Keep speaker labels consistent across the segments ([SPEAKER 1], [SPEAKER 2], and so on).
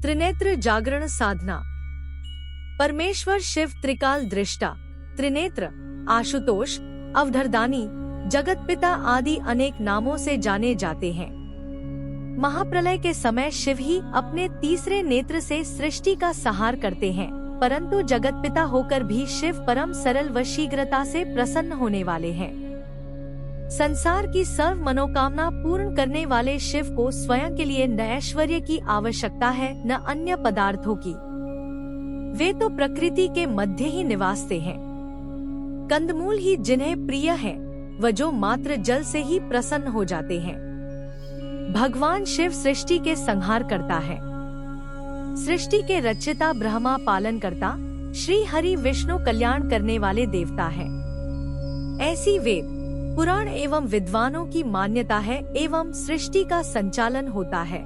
[SPEAKER 1] त्रिनेत्र जागरण साधना। परमेश्वर शिव त्रिकाल दृष्टा, त्रिनेत्र, आशुतोष, अवधरदानी, जगत पिता आदि अनेक नामों से जाने जाते हैं। महाप्रलय के समय शिव ही अपने तीसरे नेत्र से सृष्टि का संहार करते हैं, परंतु जगत पिता होकर भी शिव परम सरल व शीघ्रता से प्रसन्न होने वाले हैं। संसार की सर्व मनोकामना पूर्ण करने वाले शिव को स्वयं के लिए न ऐश्वर्य की आवश्यकता है न अन्य पदार्थों की। वे तो प्रकृति के मध्य ही निवासते हैं। कंदमूल ही जिन्हें प्रिय है, व जो मात्र जल से ही प्रसन्न हो जाते हैं। भगवान शिव सृष्टि के संहार करता है। सृष्टि के रचयिता ब्रह्मा पालन करता, श्री हरि विष्णु कल्याण करने वाले देवता है। ऐसी वेद पुराण एवं विद्वानों की मान्यता है एवं सृष्टि का संचालन होता है।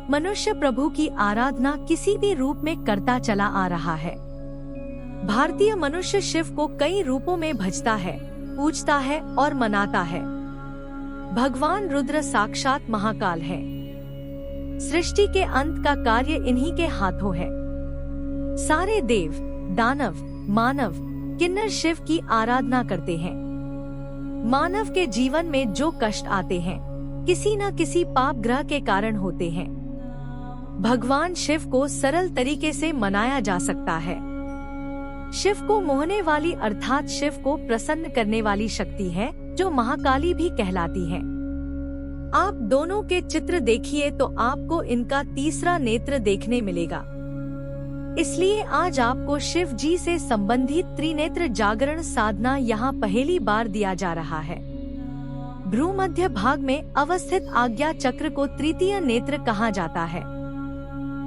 [SPEAKER 1] मनुष्य प्रभु की आराधना किसी भी रूप में करता चला आ रहा है। भारतीय मनुष्य शिव को कई रूपों में भजता है, पूजता है और मनाता है। भगवान रुद्र साक्षात महाकाल है। सृष्टि के अंत का कार्य इन्हीं के हाथों है। सारे देव, दानव, मानव, किन्नर शिव की आराधना करते हैं। मानव के जीवन में जो कष्ट आते हैं, किसी न किसी पाप ग्रह के कारण होते हैं। भगवान शिव को सरल तरीके से मनाया जा सकता है। शिव को मोहने वाली अर्थात शिव को प्रसन्न करने वाली शक्ति है, जो महाकाली भी कहलाती है। आप दोनों के चित्र देखिए तो आपको इनका तीसरा नेत्र देखने मिलेगा। इसलिए आज आपको शिव जी से संबंधित त्रिनेत्र जागरण साधना यहाँ पहली बार दिया जा रहा है। भ्रूमध्य भाग में अवस्थित आज्ञा चक्र को तृतीय नेत्र कहा जाता है।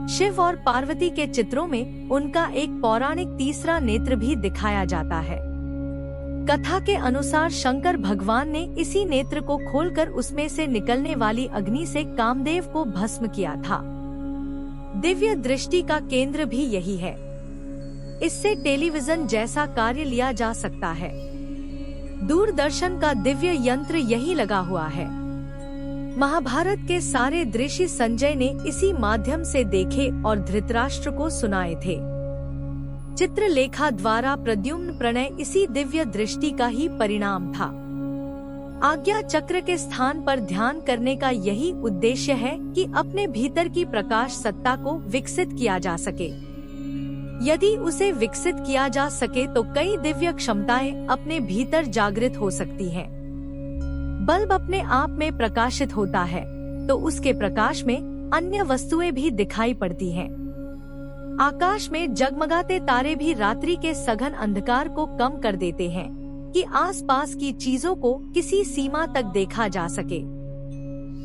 [SPEAKER 1] शिव और पार्वती के चित्रों में उनका एक पौराणिक तीसरा नेत्र भी दिखाया जाता है। कथा के अनुसार शंकर भगवान ने इसी नेत्र को खोलकर उसमें से निकलने वाली अग्नि से कामदेव को भस्म किया था। दिव्य दृष्टि का केंद्र भी यही है। इससे टेलीविजन जैसा कार्य लिया जा सकता है। दूरदर्शन का दिव्य यंत्र यही लगा हुआ है। महाभारत के सारे दृश्य संजय ने इसी माध्यम से देखे और धृतराष्ट्र को सुनाए थे। चित्रलेखा द्वारा प्रद्युम्न प्रणय इसी दिव्य दृष्टि का ही परिणाम था। आज्ञा चक्र के स्थान पर ध्यान करने का यही उद्देश्य है कि अपने भीतर की प्रकाश सत्ता को विकसित किया जा सके। यदि उसे विकसित किया जा सके तो कई दिव्य क्षमताएं अपने भीतर जागृत हो सकती हैं। बल्ब अपने आप में प्रकाशित होता है तो उसके प्रकाश में अन्य वस्तुएं भी दिखाई पड़ती हैं। आकाश में जगमगाते तारे भी रात्रि के सघन अंधकार को कम कर देते हैं कि आसपास की चीजों को किसी सीमा तक देखा जा सके।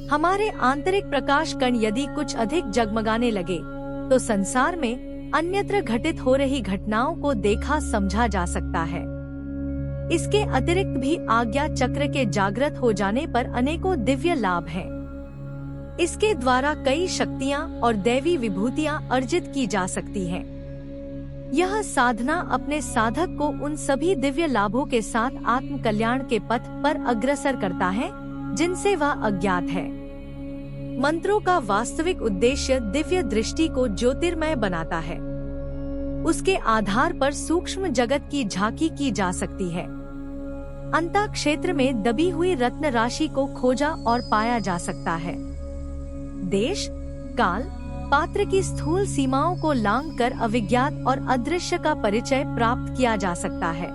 [SPEAKER 1] हमारे आंतरिक प्रकाश कण यदि कुछ अधिक जगमगाने लगे तो संसार में अन्यत्र घटित हो रही घटनाओं को देखा समझा जा सकता है। इसके अतिरिक्त भी आज्ञा चक्र के जागृत हो जाने पर अनेकों दिव्य लाभ हैं। इसके द्वारा कई शक्तियां और दैवी विभूतियां अर्जित की जा सकती हैं। यह साधना अपने साधक को उन सभी दिव्य लाभों के साथ आत्म कल्याण के पथ पर अग्रसर करता है जिनसे वह अज्ञात है। मंत्रों का वास्तविक उद्देश्य दिव्य दृष्टि को ज्योतिर्मय बनाता है। उसके आधार पर सूक्ष्म जगत की झांकी की जा सकती है। अंतः क्षेत्र में दबी हुई रत्न राशि को खोजा और पाया जा सकता है। देश, काल, पात्र की स्थूल सीमाओं को लांघकर अविज्ञात और अदृश्य का परिचय प्राप्त किया जा सकता है।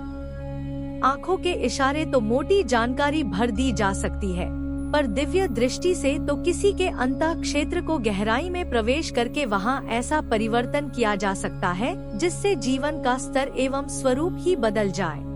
[SPEAKER 1] आँखों के इशारे तो मोटी जानकारी भर दी जा सकती है, पर दिव्य दृष्टि से तो किसी के अंतः क्षेत्र को गहराई में प्रवेश करके वहां ऐसा परिवर्तन किया जा सकता है जिससे जीवन का स्तर एवं स्वरूप ही बदल जाए।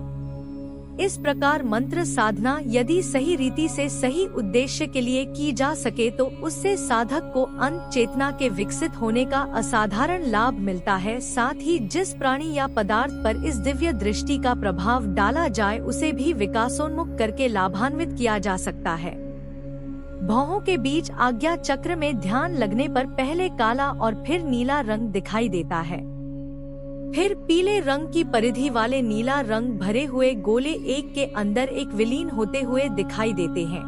[SPEAKER 1] इस प्रकार मंत्र साधना यदि सही रीति से सही उद्देश्य के लिए की जा सके तो उससे साधक को अंत चेतना के विकसित होने का असाधारण लाभ मिलता है। साथ ही जिस प्राणी या पदार्थ पर इस दिव्य दृष्टि का प्रभाव डाला जाए उसे भी विकासोन्मुख करके लाभान्वित किया जा सकता है। भौहों के बीच आज्ञा चक्र में ध्यान लगने पर पहले काला और फिर नीला रंग दिखाई देता है। फिर पीले रंग की परिधि वाले नीला रंग भरे हुए गोले एक के अंदर एक विलीन होते हुए दिखाई देते हैं।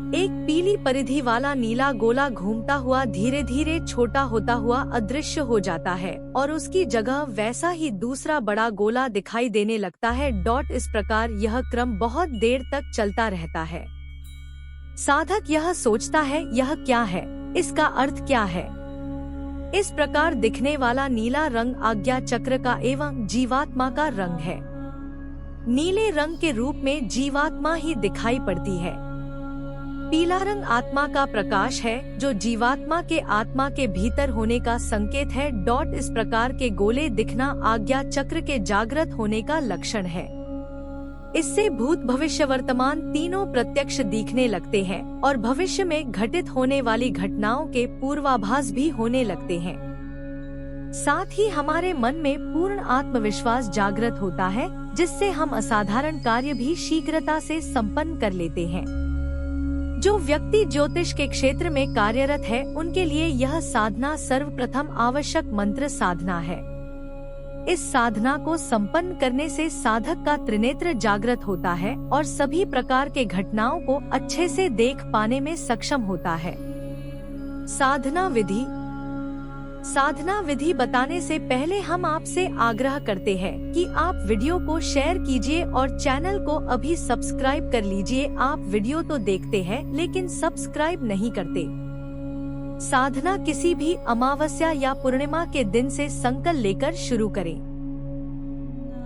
[SPEAKER 1] एक पीली परिधि वाला नीला गोला घूमता हुआ धीरे धीरे छोटा होता हुआ अदृश्य हो जाता है और उसकी जगह वैसा ही दूसरा बड़ा गोला दिखाई देने लगता है। इस प्रकार यह क्रम बहुत देर तक चलता रहता है। साधक यह सोचता है, यह क्या है, इसका अर्थ क्या है। इस प्रकार दिखने वाला नीला रंग आज्ञा चक्र का एवं जीवात्मा का रंग है। नीले रंग के रूप में जीवात्मा ही दिखाई पड़ती है। पीला रंग आत्मा का प्रकाश है, जो जीवात्मा के आत्मा के भीतर होने का संकेत है। इस प्रकार के गोले दिखना आज्ञा चक्र के जागृत होने का लक्षण है। इससे भूत भविष्य वर्तमान तीनों प्रत्यक्ष दिखने लगते हैं और भविष्य में घटित होने वाली घटनाओं के पूर्वाभास भी होने लगते हैं। साथ ही हमारे मन में पूर्ण आत्मविश्वास जागृत होता है, जिससे हम असाधारण कार्य भी शीघ्रता से संपन्न कर लेते हैं। जो व्यक्ति ज्योतिष के क्षेत्र में कार्यरत है, उनके लिए यह साधना सर्वप्रथम आवश्यक मंत्र साधना है। इस साधना को संपन्न करने से साधक का त्रिनेत्र जागृत होता है और सभी प्रकार के घटनाओं को अच्छे से देख पाने में सक्षम होता है। साधना विधि बताने से पहले हम आपसे आग्रह करते हैं कि आप वीडियो को शेयर कीजिए और चैनल को अभी सब्सक्राइब कर लीजिए। आप वीडियो तो देखते हैं लेकिन सब्सक्राइब नहीं करते। साधना किसी भी अमावस्या या पूर्णिमा के दिन से संकल्प लेकर शुरू करें।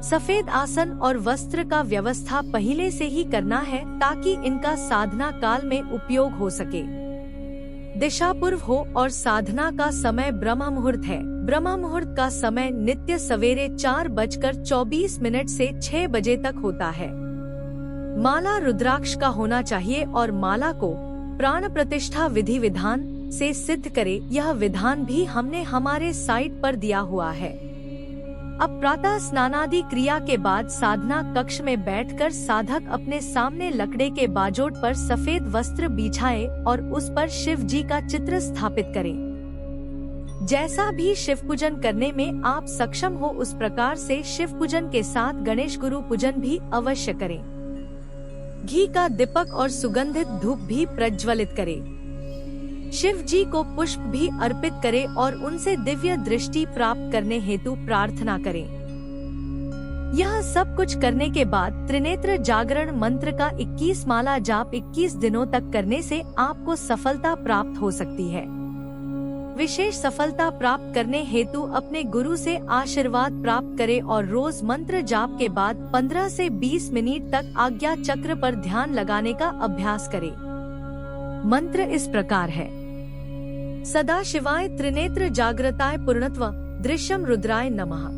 [SPEAKER 1] सफेद आसन और वस्त्र का व्यवस्था पहले से ही करना है ताकि इनका साधना काल में उपयोग हो सके। दिशा पूर्व हो और साधना का समय ब्रह्म मुहूर्त है। ब्रह्म मुहूर्त का समय नित्य सवेरे 4:24 से 6 बजे तक होता है। माला रुद्राक्ष का होना चाहिए और माला को प्राण प्रतिष्ठा विधि विधान से सिद्ध करे। यह विधान भी हमने हमारे साइट पर दिया हुआ है। अब प्रातः स्नानादि क्रिया के बाद साधना कक्ष में बैठकर साधक अपने सामने लकड़े के बाजोट पर सफेद वस्त्र बिछाए और उस पर शिव जी का चित्र स्थापित करें। जैसा भी शिव पूजन करने में आप सक्षम हो उस प्रकार से शिव पूजन के साथ गणेश गुरु पूजन भी अवश्य करें। घी का दीपक और सुगंधित धूप भी प्रज्वलित करें। शिव जी को पुष्प भी अर्पित करें और उनसे दिव्य दृष्टि प्राप्त करने हेतु प्रार्थना करें। यह सब कुछ करने के बाद त्रिनेत्र जागरण मंत्र का 21 माला जाप 21 दिनों तक करने से आपको सफलता प्राप्त हो सकती है। विशेष सफलता प्राप्त करने हेतु अपने गुरु से आशीर्वाद प्राप्त करें और रोज मंत्र जाप के बाद 15 से 20 मिनट तक आज्ञा चक्र पर ध्यान लगाने का अभ्यास करें। मंत्र इस प्रकार है। सदा शिवाय त्रिनेत्र जागृताय पूर्णत्व दृश्यम रुद्राय नमः।